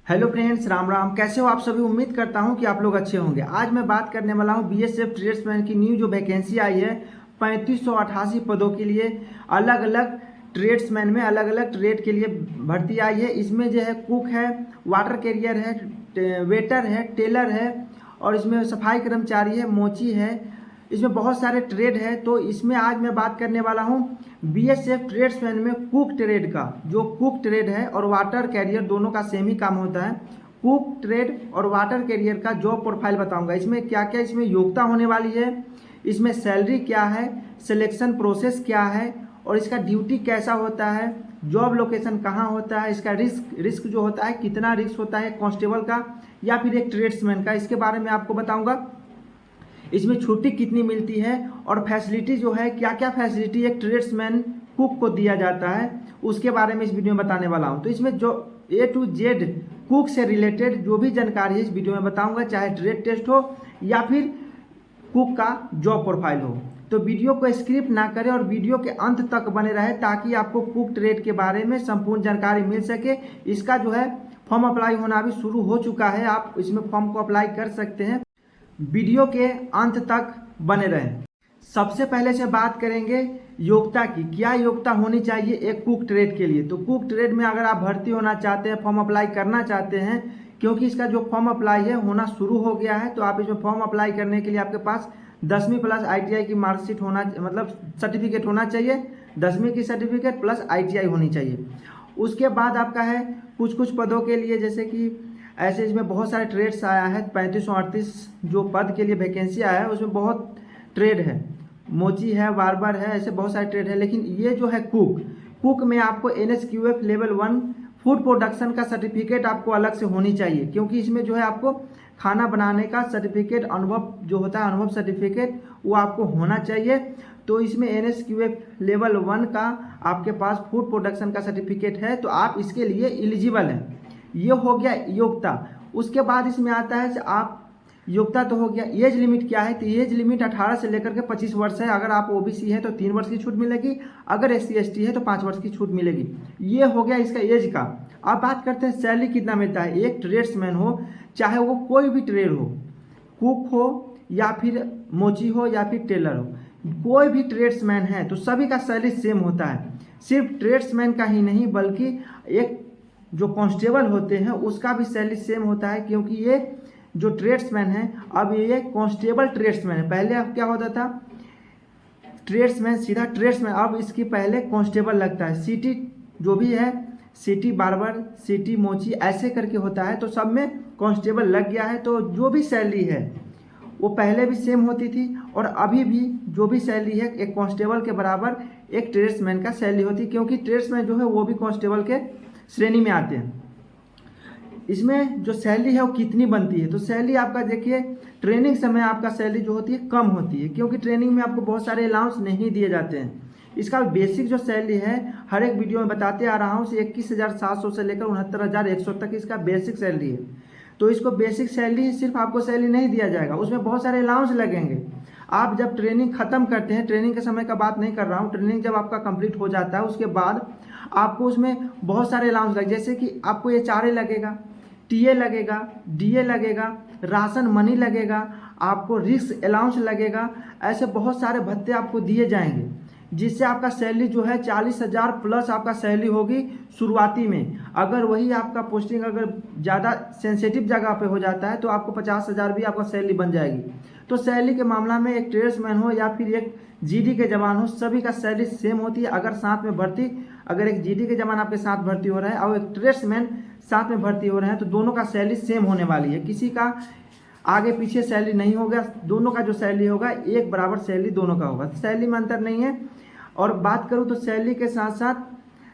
Hello friends, Ram Ram. कैसे हो आप सभी? उम्मीद करता हूं कि आप लोग अच्छे होंगे। आज मैं बात करने वाला हूं बीएसएफ ट्रेड्समैन की न्यू जो वैकेंसी आई है 3588 पदों के लिए। अलग अलग ट्रेड्समैन में अलग अलग ट्रेड के लिए भर्ती आई है। इसमें जो है कुक है, वाटर कैरियर है, वेटर है, टेलर है और इसमें सफाई कर्मचारी है, मोची है। इसमें बहुत सारे ट्रेड है। तो इसमें आज मैं बात करने वाला हूँ बीएसएफ ट्रेड्समैन में कुक ट्रेड का। जो कुक ट्रेड है और वाटर कैरियर दोनों का सेम ही काम होता है। कुक ट्रेड और वाटर कैरियर का जॉब प्रोफाइल बताऊंगा। इसमें क्या क्या इसमें योग्यता होने वाली है, इसमें सैलरी क्या है, सिलेक्शन प्रोसेस क्या है और इसका ड्यूटी कैसा होता है, जॉब लोकेशन कहाँ होता है, इसका रिस्क जो होता है कितना रिस्क होता है कांस्टेबल का या फिर एक ट्रेड्समैन का, इसके बारे में आपको बताऊंगा। इसमें छुट्टी कितनी मिलती है और फैसिलिटी जो है क्या क्या फैसिलिटी एक ट्रेड्समैन कुक को दिया जाता है, उसके बारे में इस वीडियो में बताने वाला हूं। तो इसमें जो A to Z कुक से रिलेटेड जो भी जानकारी है इस वीडियो में बताऊंगा, चाहे ट्रेड टेस्ट हो या फिर कुक का जॉब प्रोफाइल हो। तो वीडियो को स्किप ना करें और वीडियो के अंत तक बने रहे ताकि आपको कुक ट्रेड के बारे में संपूर्ण जानकारी मिल सके। इसका जो है फॉर्म अप्लाई होना भी शुरू हो चुका है, आप इसमें फॉर्म को अप्लाई कर सकते हैं। वीडियो के अंत तक बने रहें। सबसे पहले से बात करेंगे योग्यता की। क्या योग्यता होनी चाहिए एक कुक ट्रेड के लिए? तो कुक ट्रेड में अगर आप भर्ती होना चाहते हैं, फॉर्म अप्लाई करना चाहते हैं, क्योंकि इसका जो फॉर्म अप्लाई है होना शुरू हो गया है, तो आप इसमें फॉर्म अप्लाई करने के लिए आपके पास 10वीं प्लस ITI की मार्कशीट होना, मतलब सर्टिफिकेट होना चाहिए। 10वीं की सर्टिफिकेट प्लस ITI होनी चाहिए। उसके बाद आपका है कुछ पदों के लिए, जैसे कि ऐसे इसमें बहुत सारे ट्रेड्स आया है। 3538 जो पद के लिए वैकेंसी आया है उसमें बहुत ट्रेड है, मोची है, बार्बर है, ऐसे बहुत सारे ट्रेड है। लेकिन ये जो है कुक में आपको NSQF लेवल 1 फूड प्रोडक्शन का सर्टिफिकेट आपको अलग से होनी चाहिए, क्योंकि इसमें जो है आपको खाना बनाने का सर्टिफिकेट, अनुभव जो होता है अनुभव सर्टिफिकेट, वो आपको होना चाहिए। तो इसमें NSQF लेवल 1 का आपके पास फूड प्रोडक्शन का सर्टिफिकेट है, तो आप इसके लिए एलिजिबल हैं। ये हो गया योग्यता। उसके बाद इसमें आता है आप योग्यता तो हो गया। एज लिमिट क्या है? तो एज लिमिट 18 से लेकर के 25 वर्ष है। अगर आप OBC है तो 3 वर्ष की छूट मिलेगी, अगर SC ST है तो 5 वर्ष की छूट मिलेगी। ये हो गया इसका एज का। अब बात करते हैं सैलरी कितना मिलता है। एक ट्रेड्समैन हो, चाहे वो कोई भी ट्रेड हो, कुक हो या फिर मोची हो या फिर टेलर हो, कोई भी ट्रेड्समैन है तो सभी का सैलरी सेम होता है। सिर्फ ट्रेड्समैन का ही नहीं बल्कि एक जो कांस्टेबल होते हैं उसका भी सैलरी सेम होता है, क्योंकि ये जो ट्रेड्समैन है अब ये कांस्टेबल ट्रेड्समैन है। पहले अब क्या होता था, ट्रेड्समैन सीधा ट्रेड्समैन, अब इसकी पहले कांस्टेबल लगता है। सिटी जो भी है, सिटी बार्बर, सिटी मोची ऐसे करके होता है, तो सब में कांस्टेबल लग गया है। तो जो भी सैलरी है वो पहले भी सेम होती थी और अभी भी जो भी सैलरी है एक कांस्टेबल के बराबर एक ट्रेड्समैन का सैलरी होती है, क्योंकि ट्रेड्समैन जो है वो भी कांस्टेबल के श्रेणी में आते हैं। इसमें जो सैलरी है वो कितनी बनती है? तो सैलरी आपका देखिए, ट्रेनिंग समय आपका सैलरी जो होती है कम होती है, क्योंकि ट्रेनिंग में आपको बहुत सारे अलाउंस नहीं दिए जाते हैं। इसका बेसिक जो सैलरी है हर एक वीडियो में बताते आ रहा हूँ, 21,700 से लेकर 69,100 तक इसका बेसिक सैलरी है। तो इसको बेसिक सैलरी, सिर्फ आपको सैलरी नहीं दिया जाएगा, उसमें बहुत सारे अलाउंस लगेंगे। आप जब ट्रेनिंग खत्म करते हैं, ट्रेनिंग के समय का बात नहीं कर रहा हूँ, ट्रेनिंग जब आपका कंप्लीट हो जाता है उसके बाद आपको उसमें बहुत सारे अलाउंस लगे, जैसे कि आपको HRA लगेगा, TA लगेगा, DA लगेगा, राशन मनी लगेगा, आपको रिस्क अलाउंस लगेगा। ऐसे बहुत सारे भत्ते आपको दिए जाएंगे, जिससे आपका सैलरी जो है 40,000 प्लस आपका सैलरी होगी शुरुआती में। अगर वही आपका पोस्टिंग अगर ज़्यादा सेंसिटिव जगह पे हो जाता है तो आपको 50,000 भी आपका सैलरी बन जाएगी। तो सैलरी के मामला में एक ट्रेड्समैन हो या फिर एक GD के जवान हो, सभी का सैलरी सेम होती है। अगर साथ में भर्ती, अगर एक GD के जवान आपके साथ भर्ती हो रहा है और एक ट्रेड्समैन साथ में भर्ती हो रहे हैं तो दोनों का सैलरी सेम होने वाली है। किसी का आगे पीछे सैलरी नहीं होगा, दोनों का जो सैलरी होगा एक बराबर सैलरी दोनों का होगा, सैलरी में अंतर नहीं है। और बात करूँ तो सैलरी के साथ साथ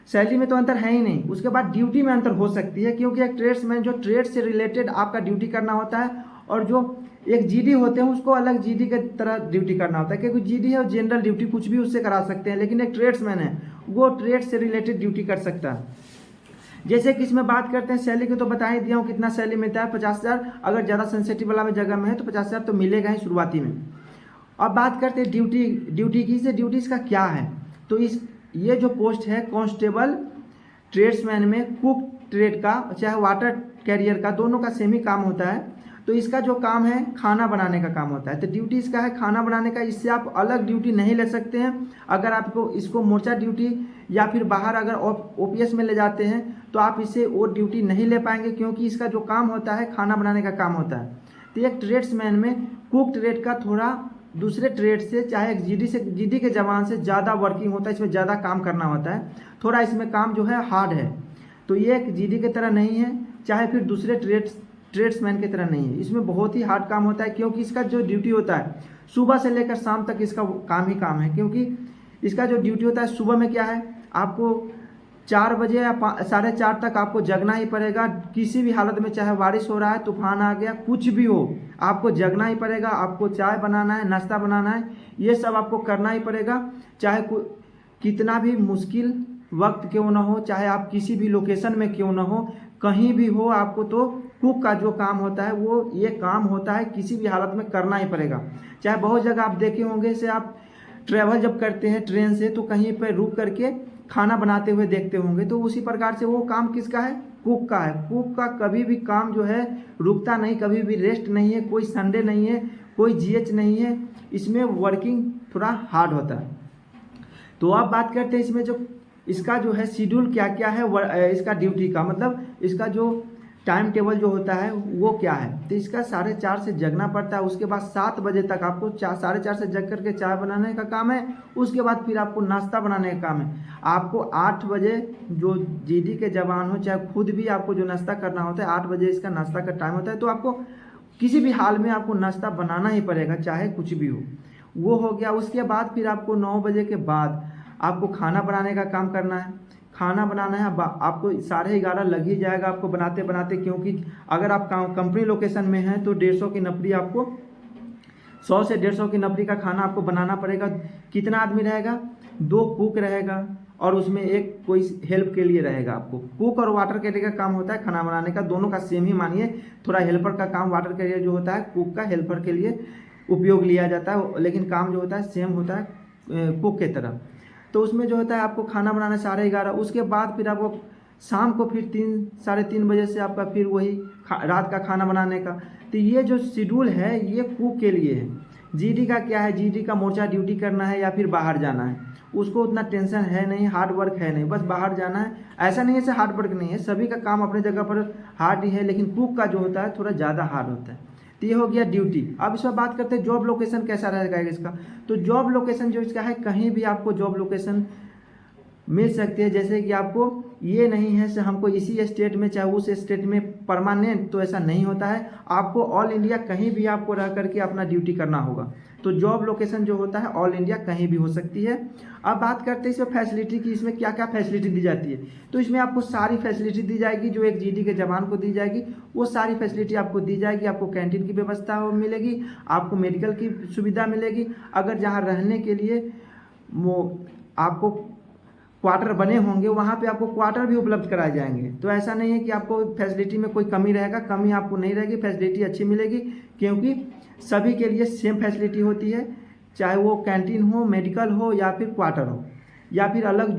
सैलरी में तो अंतर है ही नहीं, उसके बाद ड्यूटी में अंतर हो सकती है, क्योंकि एक ट्रेड्समैन जो ट्रेड से रिलेटेड आपका ड्यूटी करना होता है और जो एक GD होते हैं उसको अलग GD के तरह ड्यूटी करना होता है, क्योंकि GD है जनरल ड्यूटी कुछ भी उससे करा सकते हैं, लेकिन एक ट्रेड्समैन है वो ट्रेड से रिलेटेड ड्यूटी कर सकता है। जैसे कि इसमें बात करते हैं सैलरी की, तो बता ही दिया हूँ कितना सैलरी मिलता है, 50,000। अगर ज़्यादा सेंसिटिव वाला में जगह में है तो 50,000 तो मिलेगा ही शुरुआती में। अब बात करते हैं ड्यूटी की, से ड्यूटीज़ का क्या है। तो ये जो पोस्ट है कांस्टेबल ट्रेड्समैन में कुक ट्रेड का चाहे वाटर कैरियर का, दोनों का सेम ही काम होता है। तो इसका जो काम है खाना बनाने का काम होता है। तो ड्यूटी इसका है खाना बनाने का। इससे आप अलग ड्यूटी नहीं ले सकते हैं। अगर आपको इसको मोर्चा ड्यूटी या फिर बाहर अगर ओपीएस में ले जाते हैं तो आप इसे वो ड्यूटी नहीं ले पाएंगे, क्योंकि इसका जो काम होता है खाना बनाने का काम होता है। तो एक ट्रेड्समैन में कुक ट्रेड का थोड़ा दूसरे ट्रेड से, चाहे जीडी के जवान से ज़्यादा वर्किंग होता है, इसमें ज़्यादा काम करना होता है, थोड़ा इसमें काम जो है हार्ड है। तो ये एक जीडी की तरह नहीं है, चाहे फिर दूसरे ट्रेड्समैन की तरह नहीं है, इसमें बहुत ही हार्ड काम होता है, क्योंकि इसका जो ड्यूटी होता है सुबह से लेकर शाम तक इसका काम ही काम है। क्योंकि इसका जो ड्यूटी होता है सुबह में क्या है, आपको 4 बजे या 4:30 तक आपको जगना ही पड़ेगा। किसी भी हालत में, चाहे बारिश हो रहा है, तूफान आ गया, कुछ भी हो, आपको जगना ही पड़ेगा। आपको चाय बनाना है, नाश्ता बनाना है, ये सब आपको करना ही पड़ेगा, चाहे कितना भी मुश्किल वक्त क्यों ना हो, चाहे आप किसी भी लोकेशन में क्यों ना हो, कहीं भी हो, आपको तो कुक का जो काम होता है वो ये काम होता है, किसी भी हालत में करना ही पड़ेगा। चाहे बहुत जगह आप देखे होंगे, से आप ट्रैवल जब करते हैं ट्रेन से तो कहीं पर रुक करके खाना बनाते हुए देखते होंगे, तो उसी प्रकार से वो काम किसका है, कुक का है। कुक का कभी भी काम जो है रुकता नहीं, कभी भी रेस्ट नहीं है, कोई संडे नहीं है, कोई जीएच नहीं है, इसमें वर्किंग थोड़ा हार्ड होता है। तो अब बात करते हैं इसमें जो इसका जो है शेड्यूल क्या क्या है, इसका ड्यूटी का मतलब इसका जो टाइम टेबल जो होता है वो क्या है। तो इसका 4:30 से जगना पड़ता है, उसके बाद 7 बजे तक आपको 4:30 से जग करके चाय बनाने का काम है, उसके बाद फिर आपको नाश्ता बनाने का काम है। आपको 8 बजे जो जीडी के जवान हो, चाहे खुद भी आपको जो नाश्ता करना होता है, 8 बजे इसका नाश्ता का टाइम होता है, तो आपको किसी भी हाल में आपको नाश्ता बनाना ही पड़ेगा, चाहे कुछ भी हो। वो हो गया। उसके बाद फिर आपको 9 बजे के बाद आपको खाना बनाने का काम करना है। खाना बनाना है, आपको 11:30 लग ही जाएगा आपको बनाते बनाते, क्योंकि अगर आप कंपनी लोकेशन में हैं तो 150 की नफरी आपको 100 से 150 की नफरी का खाना आपको बनाना पड़ेगा। कितना आदमी रहेगा, 2 कुक रहेगा और उसमें एक कोई हेल्प के लिए रहेगा। आपको कुक और वाटर कैरियर का काम होता है खाना बनाने का, दोनों का सेम ही मानिए। थोड़ा हेल्पर का काम वाटर कैरियर जो होता है कुक का हेल्पर के लिए उपयोग लिया जाता है, लेकिन काम जो होता है सेम होता है कुक के तरह। तो उसमें जो होता है आपको खाना बनाना 11:30, उसके बाद फिर आपको शाम को फिर 3-3:30 बजे से आपका फिर वही रात का खाना बनाने का। तो ये जो शेड्यूल है ये कुक के लिए है। जीडी का क्या है, जीडी का मोर्चा ड्यूटी करना है या फिर बाहर जाना है, उसको उतना टेंशन है नहीं, हार्ड वर्क है नहीं, बस बाहर जाना है। ऐसा नहीं है से हार्ड वर्क नहीं है, सभी का काम अपने जगह पर हार्ड ही है, लेकिन कुक का जो होता है थोड़ा ज़्यादा हार्ड होता है। तो ये हो गया ड्यूटी। अब इसमें बात करते हैं जॉब लोकेशन कैसा रहेगा इसका। तो जॉब लोकेशन जो इसका है, कहीं भी आपको जॉब लोकेशन मिल सकती है। जैसे कि आपको ये नहीं है कि हमको इसी स्टेट में चाहे उस स्टेट में परमानेंट, तो ऐसा नहीं होता है। आपको ऑल इंडिया कहीं भी आपको रह करके अपना ड्यूटी करना होगा। तो जॉब लोकेशन जो होता है ऑल इंडिया कहीं भी हो सकती है। अब बात करते हैं इसमें फैसिलिटी की, इसमें क्या क्या फैसिलिटी दी जाती है। तो इसमें आपको सारी फैसिलिटी दी जाएगी जो एक जीडी के जवान को दी जाएगी, वो सारी फैसिलिटी आपको दी जाएगी। आपको कैंटीन की व्यवस्था मिलेगी, आपको मेडिकल की सुविधा मिलेगी। अगर जहाँ रहने के लिए वो आपको क्वार्टर बने होंगे, वहाँ पे आपको क्वार्टर भी उपलब्ध कराए जाएंगे। तो ऐसा नहीं है कि आपको फैसिलिटी में कोई कमी रहेगा, कमी आपको नहीं रहेगी, फैसिलिटी अच्छी मिलेगी, क्योंकि सभी के लिए सेम फैसिलिटी होती है, चाहे वो कैंटीन हो, मेडिकल हो या फिर क्वार्टर हो या फिर अलग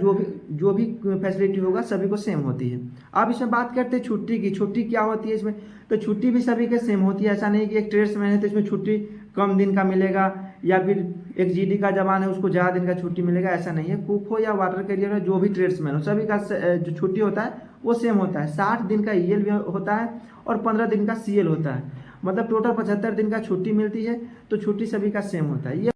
जो भी फैसिलिटी होगा सभी को सेम होती है। अब इसमें बात करते हैं छुट्टी की। छुट्टी क्या होती है इसमें, तो छुट्टी भी सभी के सेम होती है। ऐसा नहीं कि एक ट्रेड्समैन है तो इसमें छुट्टी कम दिन का मिलेगा, या फिर एक जीडी का जवान है उसको ज़्यादा दिन का छुट्टी मिलेगा, ऐसा नहीं है। कुक हो या वाटर कैरियर हो, जो भी ट्रेड्समैन हो, सभी का जो छुट्टी होता है वो सेम होता है। 60 दिन का ईएल भी होता है और 15 दिन का सीएल होता है, मतलब टोटल 75 दिन का छुट्टी मिलती है। तो छुट्टी सभी का सेम होता है। ये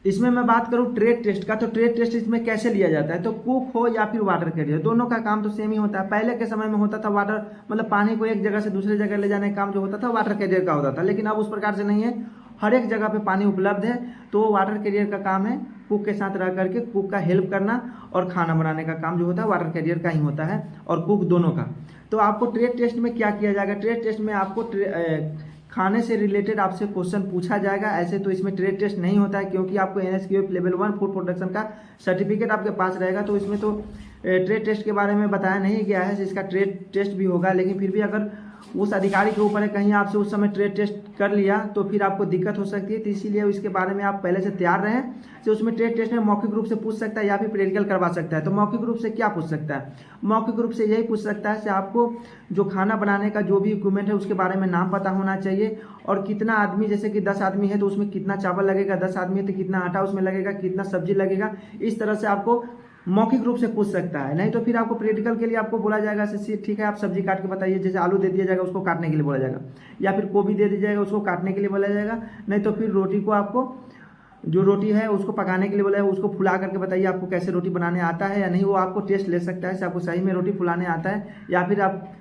इसमें मैं बात करूँ ट्रेड टेस्ट का, तो ट्रेड टेस्ट इसमें कैसे लिया जाता है। तो कुक हो या फिर वाटर कैरियर, दोनों का काम तो सेम ही होता है। पहले के समय में होता था वाटर, मतलब पानी को एक जगह से दूसरे जगह ले जाने का काम जो होता था वाटर कैरियर का होता था, लेकिन अब उस प्रकार से नहीं है। हर एक जगह पे पानी उपलब्ध है, तो वाटर कैरियर का काम है कुक के साथ रह करके कुक का हेल्प करना, और खाना बनाने का काम जो होता है वाटर कैरियर का ही होता है, और कुक दोनों का। तो आपको ट्रेड टेस्ट में क्या किया जाएगा, ट्रेड टेस्ट में आपको खाने से रिलेटेड आपसे क्वेश्चन पूछा जाएगा। ऐसे तो इसमें ट्रेड टेस्ट नहीं होता है, क्योंकि आपको NSQF लेवल 1 फूड प्रोडक्शन का सर्टिफिकेट आपके पास रहेगा, तो इसमें तो ट्रेड टेस्ट के बारे में बताया नहीं गया है, इसका ट्रेड टेस्ट भी होगा। लेकिन फिर भी अगर उस अधिकारी के ऊपर है, कहीं आपसे उस समय ट्रेड टेस्ट कर लिया तो फिर आपको दिक्कत हो सकती है। तो इसीलिए इसके बारे में आप पहले से तैयार रहें। तो उसमें ट्रेड टेस्ट में मौखिक रूप से पूछ सकता है या फिर प्रैक्टिकल करवा सकता है। तो मौखिक रूप से क्या पूछ सकता है? मौखिक रूप से यही पूछ सकता है कि आपको जो खाना बनाने का जो भी इक्विपमेंट है उसके बारे में नाम पता होना चाहिए, और कितना आदमी, जैसे कि 10 आदमी है तो उसमें कितना चावल लगेगा, 10 आदमी है तो कितना आटा उसमें लगेगा, कितना सब्जी लगेगा, इस तरह से आपको मौखिक रूप से पूछ सकता है। नहीं तो फिर आपको प्रैक्टिकल के लिए आपको बोला जाएगा ठीक है आप सब्जी काट के बताइए, जैसे आलू दे दिया जाएगा उसको काटने के लिए बोला जाएगा, या फिर गोभी दे दी जाएगा उसको काटने के लिए बोला जाएगा। नहीं तो फिर रोटी को आपको, जो रोटी है उसको पकाने के लिए बोला है, उसको फुला करके बताइए आपको कैसे रोटी बनाने आता है या नहीं। वो आपको टेस्ट ले सकता है कि आपको सही में रोटी फुलाने आता है या फिर आप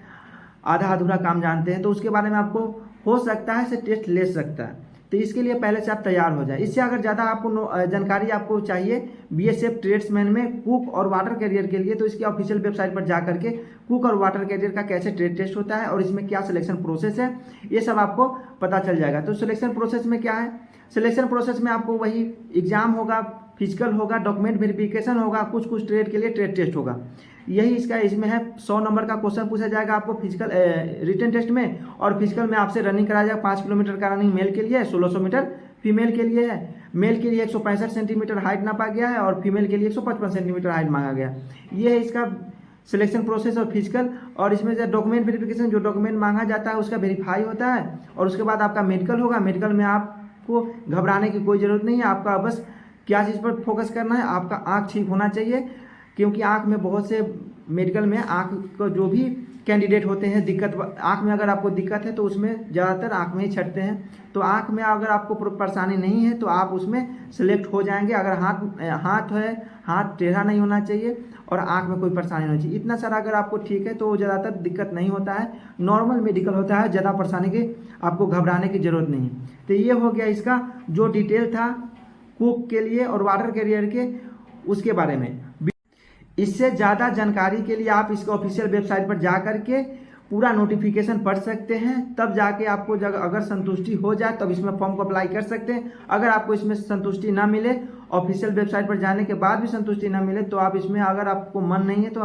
आधा अधूरा काम जानते हैं, तो उसके बारे में आपको हो सकता है से टेस्ट ले सकता है। तो इसके लिए पहले से आप तैयार हो जाए। इससे अगर ज़्यादा आपको जानकारी आपको चाहिए बीएसएफ ट्रेड्समैन में कुक और वाटर कैरियर के लिए, तो इसकी ऑफिशियल वेबसाइट पर जा करके कुक और वाटर कैरियर का कैसे ट्रेड टेस्ट होता है और इसमें क्या सिलेक्शन प्रोसेस है, ये सब आपको पता चल जाएगा। तो सिलेक्शन प्रोसेस में क्या है? सिलेक्शन प्रोसेस में आपको वही एग्जाम होगा, फिजिकल होगा, डॉक्यूमेंट वेरिफिकेशन होगा, कुछ ट्रेड के लिए ट्रेड टेस्ट होगा। यही इसमें है 100 नंबर का क्वेश्चन पूछा जाएगा आपको फिजिकल रिटन टेस्ट में, और फिजिकल में आपसे रनिंग कराया जाएगा 5 किलोमीटर का रनिंग मेल के लिए, 1600 मीटर फीमेल के लिए है। मेल के लिए 165 सेंटीमीटर हाइट नापा गया है और फीमेल के लिए 155 सेंटीमीटर हाइट मांगा गया। ये है इसका सिलेक्शन प्रोसेस और फिजिकल। और इसमें जो डॉक्यूमेंट वेरिफिकेशन, जो डॉक्यूमेंट मांगा जाता है उसका वेरीफाई होता है, और उसके बाद आपका मेडिकल होगा। मेडिकल में आपको घबराने की कोई ज़रूरत नहीं है। आपका बस क्या चीज़ पर फोकस करना है, आपका आँख ठीक होना चाहिए, क्योंकि आँख में बहुत से मेडिकल में आँख को जो भी कैंडिडेट होते हैं दिक्कत, आँख में अगर आपको दिक्कत है तो उसमें ज़्यादातर आँख में ही छटते हैं। तो आँख में अगर आपको परेशानी नहीं है तो आप उसमें सेलेक्ट हो जाएंगे। अगर हाथ है, हाथ टेढ़ा नहीं होना चाहिए और आँख में कोई परेशानी नहीं चाहिए, इतना सारा अगर आपको ठीक है तो ज़्यादातर दिक्कत नहीं होता है। नॉर्मल मेडिकल होता है, ज़्यादा परेशानी की आपको घबराने की ज़रूरत नहीं है। तो ये हो गया इसका जो डिटेल था कुक के लिए और वाटर कैरियर के, उसके बारे में। इससे ज़्यादा जानकारी के लिए आप इसके ऑफिशियल वेबसाइट पर जा कर के पूरा नोटिफिकेशन पढ़ सकते हैं, तब जाके आपको अगर संतुष्टि हो जाए तब इसमें फॉर्म को अप्लाई कर सकते हैं। अगर आपको इसमें संतुष्टि ना मिले, ऑफिशियल वेबसाइट पर जाने के बाद भी संतुष्टि ना मिले, तो आप इसमें, अगर आपको मन नहीं है तो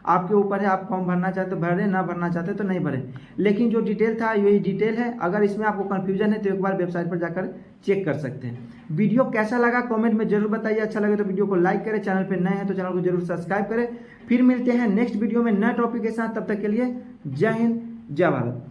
आपके ऊपर है, आप फॉर्म भरना चाहते तो भरें, ना भरना चाहते तो नहीं भरें। लेकिन जो डिटेल था यही डिटेल है। अगर इसमें आपको कन्फ्यूजन है तो एक बार वेबसाइट पर जाकर चेक कर सकते हैं। वीडियो कैसा लगा कमेंट में जरूर बताइए। अच्छा लगे तो वीडियो को लाइक करें, चैनल पर नए हैं तो चैनल को जरूर सब्सक्राइब करें। फिर मिलते हैं नेक्स्ट वीडियो में नए टॉपिक के साथ, तब तक के लिए जय हिंद जय भारत।